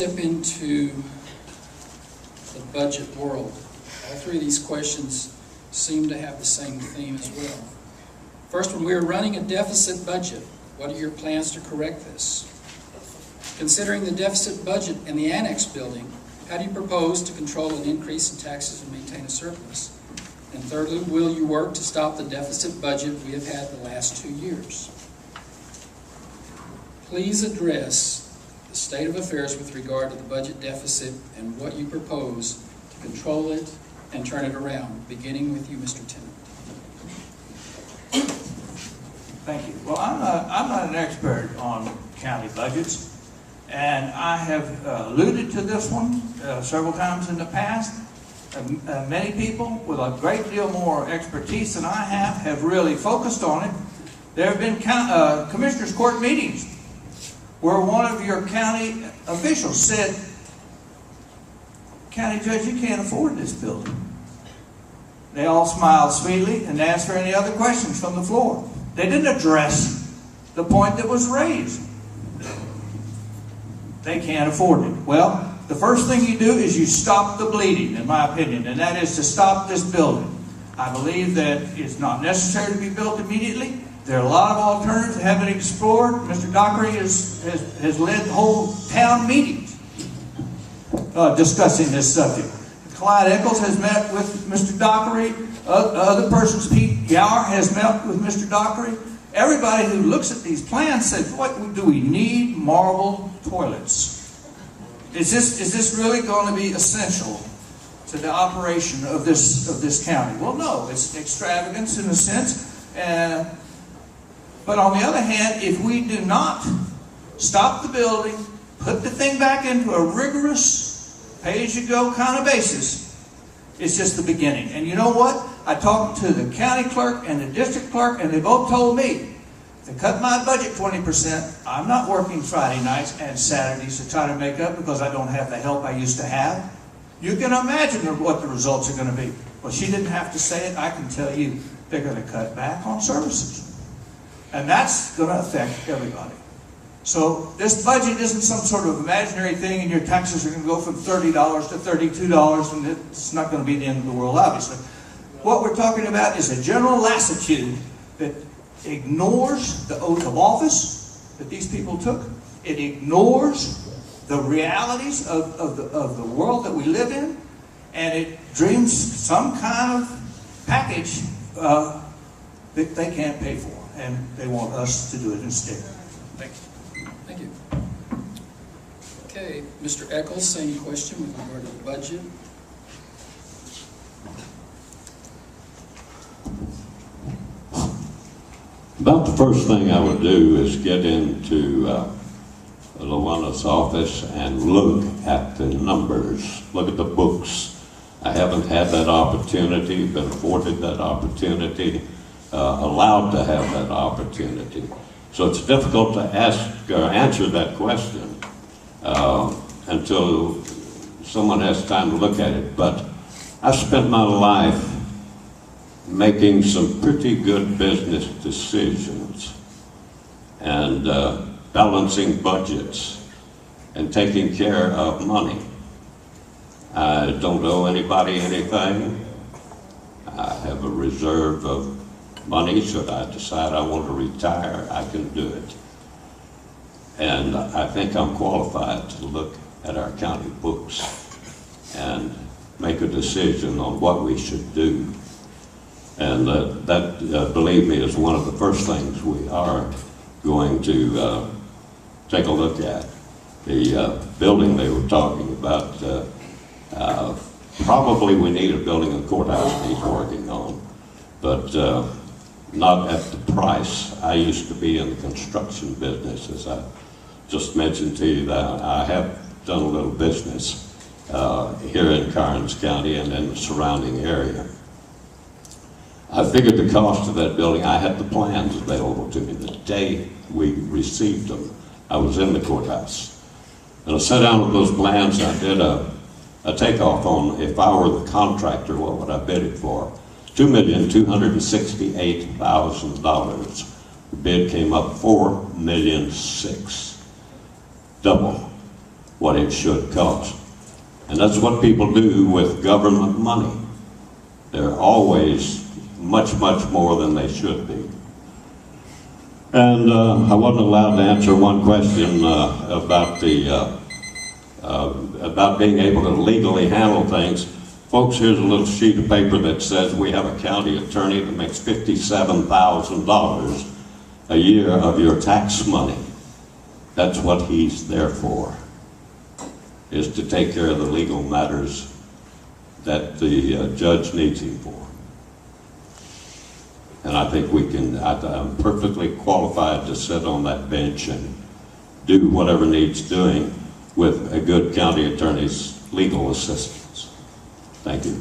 Step into the budget world. All three of these questions seem to have the same theme as well. First, when we are running a deficit budget, what are your plans to correct this? Considering the deficit budget in the annex building, how do you propose to control an increase in taxes and maintain a surplus? And thirdly, will you work to stop the deficit budget we have had the last 2 years? Please address the state of affairs with regard to the budget deficit and what you propose to control it and turn it around, beginning with you, Mr. Tennant. Thank you. Well, I'm not an expert on county budgets, and I have alluded to this one several times in the past. Many people with a great deal more expertise than I have really focused on it. There have been commissioners' court meetings where one of your county officials said, "County Judge, you can't afford this building." They all smiled sweetly and asked for any other questions from the floor. They didn't address the point that was raised. They can't afford it. Well, the first thing you do is you stop the bleeding, in my opinion, and that is to stop this building. I believe that it's not necessary to be built immediately. There are a lot of alternatives that haven't been explored. Mr. Dockery has led whole town meetings discussing this subject. Clyde Eccles has met with Mr. Dockery. Other persons, Pete Gower has met with Mr. Dockery. Everybody who looks at these plans says, "What do we need marble toilets? Is this really going to be essential to the operation of this county?" Well, no, it's extravagance in a sense. But on the other hand, if we do not stop the building, put the thing back into a rigorous pay-as-you-go kind of basis, it's just the beginning. And you know what? I talked to the county clerk and the district clerk, and they both told me, if they cut my budget 20%, I'm not working Friday nights and Saturdays to try to make up because I don't have the help I used to have. You can imagine what the results are going to be. Well, she didn't have to say it. I can tell you they're going to cut back on services. And that's going to affect everybody. So this budget isn't some sort of imaginary thing and your taxes are going to go from $30 to $32 and it's not going to be the end of the world, obviously. What we're talking about is a general lassitude that ignores the oath of office that these people took. It ignores the realities of the world that we live in, and it dreams some kind of package that they can't pay for, and they want us to do it instead. Thank you. Thank you. Okay, Mr. Eccles, same question with regard to the budget. About the first thing I would do is get into Luana's office and look at the numbers, look at the books. I haven't had that opportunity, been afforded that opportunity, allowed to have that opportunity. So it's difficult to answer that question until someone has time to look at it. But I've spent my life making some pretty good business decisions and balancing budgets and taking care of money. I don't owe anybody anything. I have a reserve of money. Should I decide I want to retire, I can do it. And I think I'm qualified to look at our county books and make a decision on what we should do. And that, believe me, is one of the first things we are going to take a look at. The building they were talking about, probably we need a building in the courthouse that he's working on, but not at the price. I used to be in the construction business, as I just mentioned to you, that I have done a little business here in Karnes County and in the surrounding area. I figured the cost of that building. I had the plans available to me the day we received them. I was in the courthouse. And I sat down with those plans and I did a takeoff on, if I were the contractor, what would I bid it for? $2,268,000. The bid came up $4,600,000. Double what it should cost. And that's what people do with government money. They're always much, much more than they should be. And I wasn't allowed to answer one question about being able to legally handle things. Folks, here's a little sheet of paper that says we have a county attorney that makes $57,000 a year of your tax money. That's what he's there for, is to take care of the legal matters that the judge needs him for. And I think I'm perfectly qualified to sit on that bench and do whatever needs doing with a good county attorney's legal assistance. Thank you.